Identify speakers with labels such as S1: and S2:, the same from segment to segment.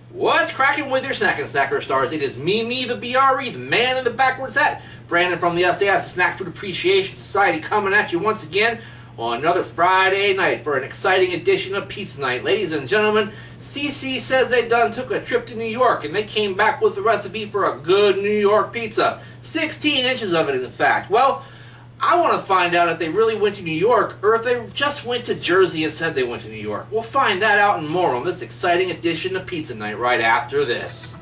S1: What's cracking with your snack and snacker stars? It is me, the BRE, the man in the backwards hat, Brandon from the sAs, the Snack Food Appreciation Society, coming at you once again on another Friday night for an exciting edition of Pizza Night. Ladies and gentlemen, Cici says they took a trip to New York and they came back with a recipe for a good New York pizza. 16 inches of it, in fact. Well, I want to find out if they really went to New York or if they just went to Jersey and said they went to New York. We'll find that out and more on this exciting edition of Pizza Night right after this.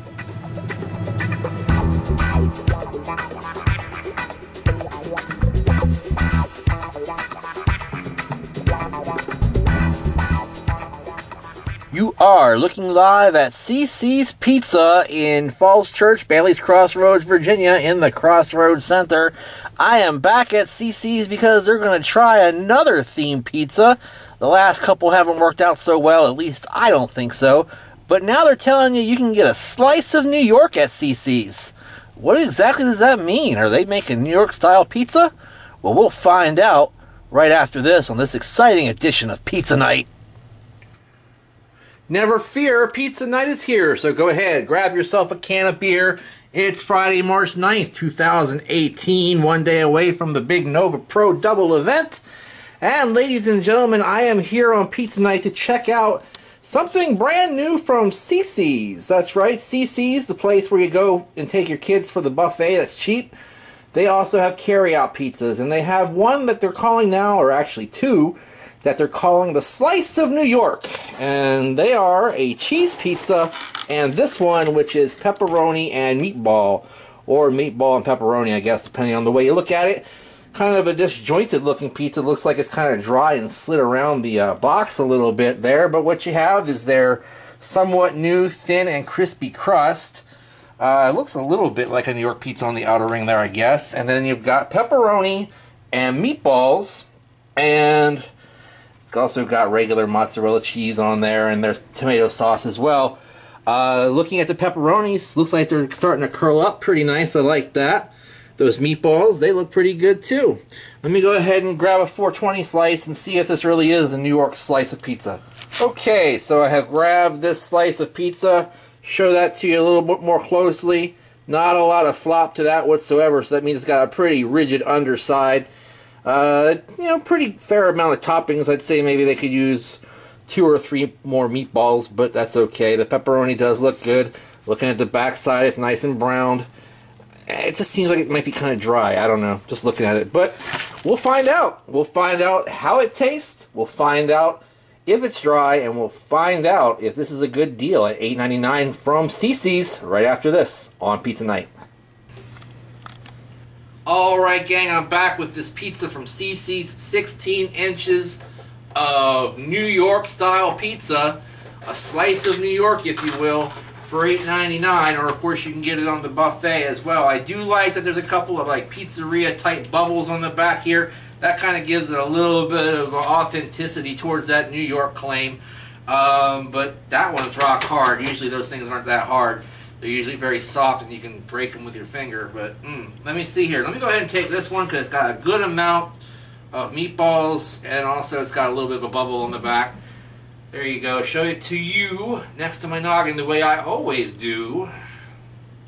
S1: You are looking live at Cici's Pizza in Falls Church, Bailey's Crossroads, Virginia, in the Crossroads Center. I am back at Cici's because they're going to try another themed pizza. The last couple haven't worked out so well, at least I don't think so. But now they're telling you can get a slice of New York at Cici's. What exactly does that mean? Are they making New York-style pizza? Well, we'll find out right after this on this exciting edition of Pizza Night. Never fear, Pizza Night is here, so go ahead, grab yourself a can of beer. It's Friday, March 9th, 2018, one day away from the big Nova Pro Double event. And ladies and gentlemen, I am here on Pizza Night to check out something brand new from Cici's. That's right, Cici's, the place where you go and take your kids for the buffet that's cheap. They also have carry-out pizzas, and they have one that they're calling now, or actually two, that they're calling the Slice of New York. And they are a cheese pizza, and this one, which is pepperoni and meatball, or meatball and pepperoni, I guess, depending on the way you look at it. Kind of a disjointed looking pizza. Looks like it's kind of dry and slid around the box a little bit there, but what you have is their somewhat new, thin and crispy crust. It looks a little bit like a New York pizza on the outer ring there, I guess. And then you've got pepperoni and meatballs, and it's also got regular mozzarella cheese on there, and there's tomato sauce as well. Looking at the pepperonis, looks like they're starting to curl up pretty nice. I like that. Those meatballs, they look pretty good too. Let me go ahead and grab a 420 slice and see if this really is a New York slice of pizza. Okay, so I have grabbed this slice of pizza. Show that to you a little bit more closely. Not a lot of flop to that whatsoever, so that means it's got a pretty rigid underside. Pretty fair amount of toppings. I'd say maybe they could use 2 or 3 more meatballs, but that's okay. The pepperoni does look good. Looking at the back side, it's nice and browned. It just seems like it might be kind of dry. I don't know, just looking at it. But we'll find out. We'll find out how it tastes. We'll find out if it's dry, and we'll find out if this is a good deal at $8.99 from Cici's right after this on Pizza Night. Alright gang, I'm back with this pizza from Cici's, 16 inches of New York style pizza, a slice of New York if you will, for $8.99, or of course you can get it on the buffet as well. I do like that there's a couple of like pizzeria type bubbles on the back here. That kind of gives it a little bit of authenticity towards that New York claim, but that one's rock hard. Usually those things aren't that hard. They're usually very soft and you can break them with your finger. But let me see here. Let me go ahead and take this one because it's got a good amount of meatballs, and also it's got a little bit of a bubble on the back. There you go. Show it to you next to my noggin the way I always do.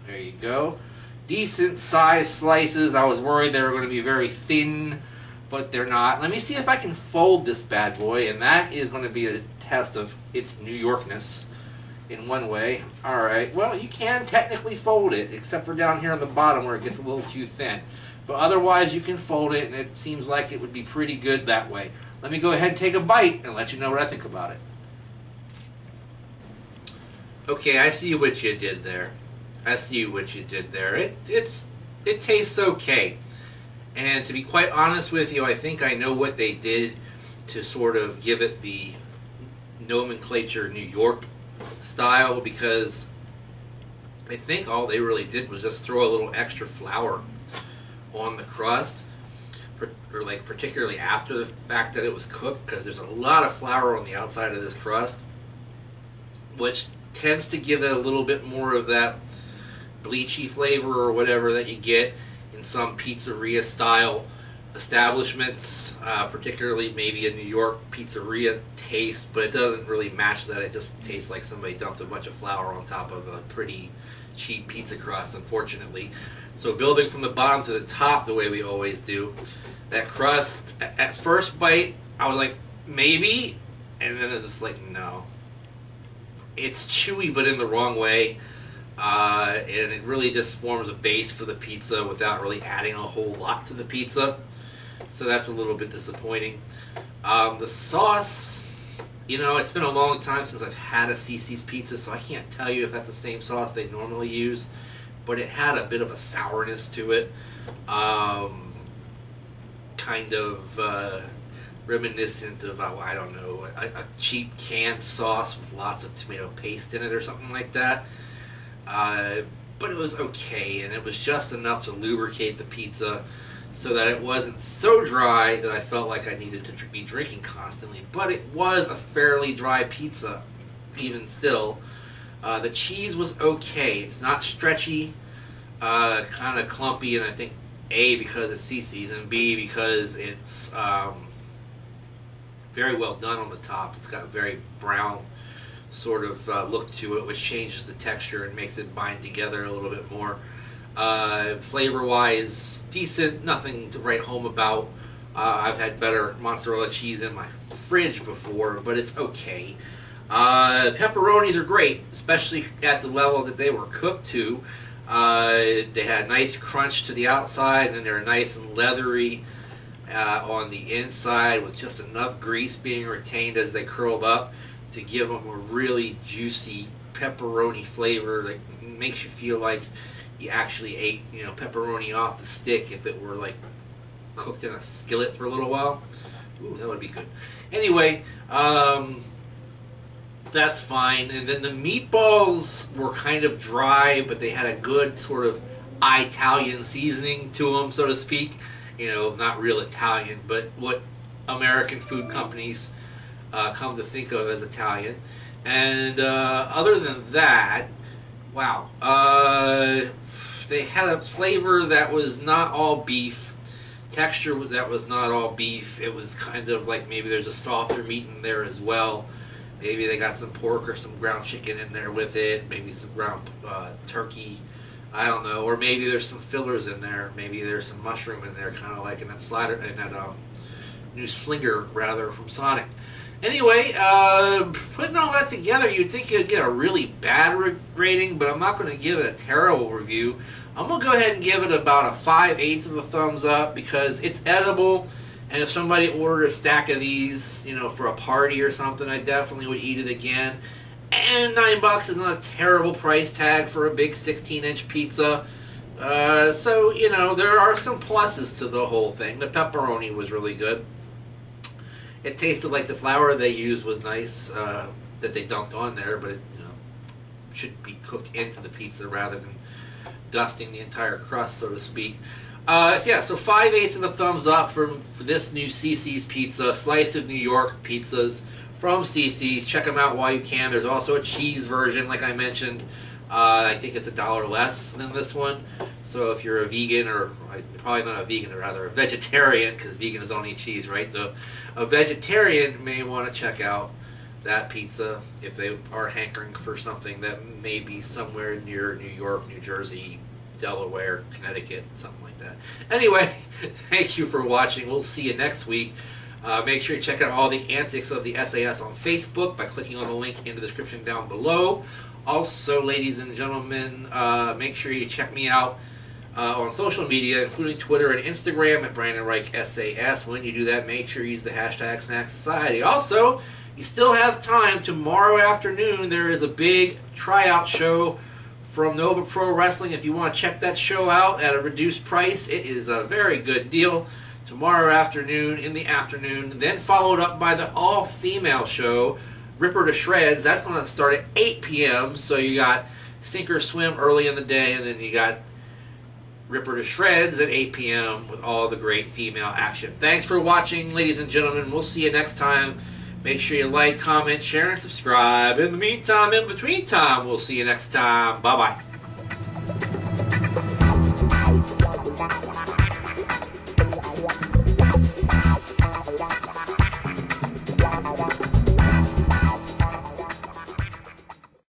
S1: There you go. Decent sized slices. I was worried they were going to be very thin, but they're not. Let me see if I can fold this bad boy, and that is going to be a test of its New Yorkness. In one way. Alright, well you can technically fold it, except for down here on the bottom where it gets a little too thin. But otherwise you can fold it, and it seems like it would be pretty good that way. Let me go ahead and take a bite and let you know what I think about it. Okay, I see what you did there. I see what you did there. It tastes okay. And to be quite honest with you, I think I know what they did to sort of give it the nomenclature New York style, because I think all they really did was just throw a little extra flour on the crust, or like particularly after the fact that it was cooked, because there's a lot of flour on the outside of this crust, which tends to give it a little bit more of that bleachy flavor or whatever that you get in some pizzeria style establishments, particularly maybe a New York pizzeria taste, but it doesn't really match that. It just tastes like somebody dumped a bunch of flour on top of a pretty cheap pizza crust, unfortunately. So building from the bottom to the top the way we always do. That crust, at first bite, I was like, maybe, and then it was just like, no. It's chewy, but in the wrong way. And it really just forms a base for the pizza without really adding a whole lot to the pizza. So that's a little bit disappointing. The sauce, you know, it's been a long time since I've had a Cici's pizza, so I can't tell you if that's the same sauce they normally use. But it had a bit of a sourness to it. Kind of reminiscent of, I don't know, a cheap canned sauce with lots of tomato paste in it or something like that. But it was okay, and it was just enough to lubricate the pizza so that it wasn't so dry that I felt like I needed to be drinking constantly. But it was a fairly dry pizza, even still. The cheese was okay. It's not stretchy, kind of clumpy, and I think A, because it's Cici's, and B, because it's very well done on the top. It's got a very brown sort of look to it, which changes the texture and makes it bind together a little bit more. Flavor-wise, decent, nothing to write home about. I've had better mozzarella cheese in my fridge before, but it's okay. Pepperonis are great, especially at the level that they were cooked to. They had a nice crunch to the outside, and they're nice and leathery on the inside with just enough grease being retained as they curled up to give them a really juicy pepperoni flavor that makes you feel like you actually ate, you know, pepperoni off the stick if it were like cooked in a skillet for a little while. Ooh, that would be good. Anyway, that's fine. And then the meatballs were kind of dry, but they had a good sort of Italian seasoning to them, so to speak. You know, not real Italian, but what American food companies come to think of as Italian. And other than that, wow, they had a flavor that was not all beef, texture that was not all beef. It was kind of like maybe there's a softer meat in there as well. Maybe they got some pork or some ground chicken in there with it, maybe some ground turkey, I don't know, or maybe there's some fillers in there, maybe there's some mushroom in there, kind of like in that slider, in that new Slinger rather from Sonic. Anyway, putting all that together, you'd think you'd get a really bad rating, but I'm not going to give it a terrible review. I'm going to go ahead and give it about a 5/8 of a thumbs up because it's edible, and if somebody ordered a stack of these, you know, for a party or something, I definitely would eat it again. And $9 is not a terrible price tag for a big 16-inch pizza. So, you know, there are some pluses to the whole thing. The pepperoni was really good. It tasted like the flour they used was nice, that they dumped on there, but it, you know, should be cooked into the pizza rather than dusting the entire crust, so to speak. Yeah, so 5/8 of a thumbs up for this new Cici's pizza, Slice of New York pizzas from Cici's. Check them out while you can. There's also a cheese version, like I mentioned. I think it's $1 less than this one. So if you're a vegan, or probably not a vegan, or rather a vegetarian, because vegans don't eat cheese, right? A vegetarian may want to check out that pizza if they are hankering for something that may be somewhere near New York, New Jersey, Delaware, Connecticut, something like that. Anyway, thank you for watching. We'll see you next week. Make sure you check out all the antics of the sAs on Facebook by clicking on the link in the description down below. Also, ladies and gentlemen, make sure you check me out on social media, including Twitter and Instagram at Brandon Reich SAS. When you do that, make sure you use the hashtag Snack Society. Also, you still have time. Tomorrow afternoon, there is a big tryout show from Nova Pro Wrestling. If you want to check that show out at a reduced price, it is a very good deal. Tomorrow afternoon, in the afternoon, then followed up by the all-female show, Ripper to Shreds. That's going to start at 8 p.m. So you got Sink or Swim early in the day, and then you got Ripper to Shreds at 8 p.m. with all the great female action. Thanks for watching, ladies and gentlemen. We'll see you next time. Make sure you like, comment, share, and subscribe. In the meantime, in between time, we'll see you next time. Bye-bye.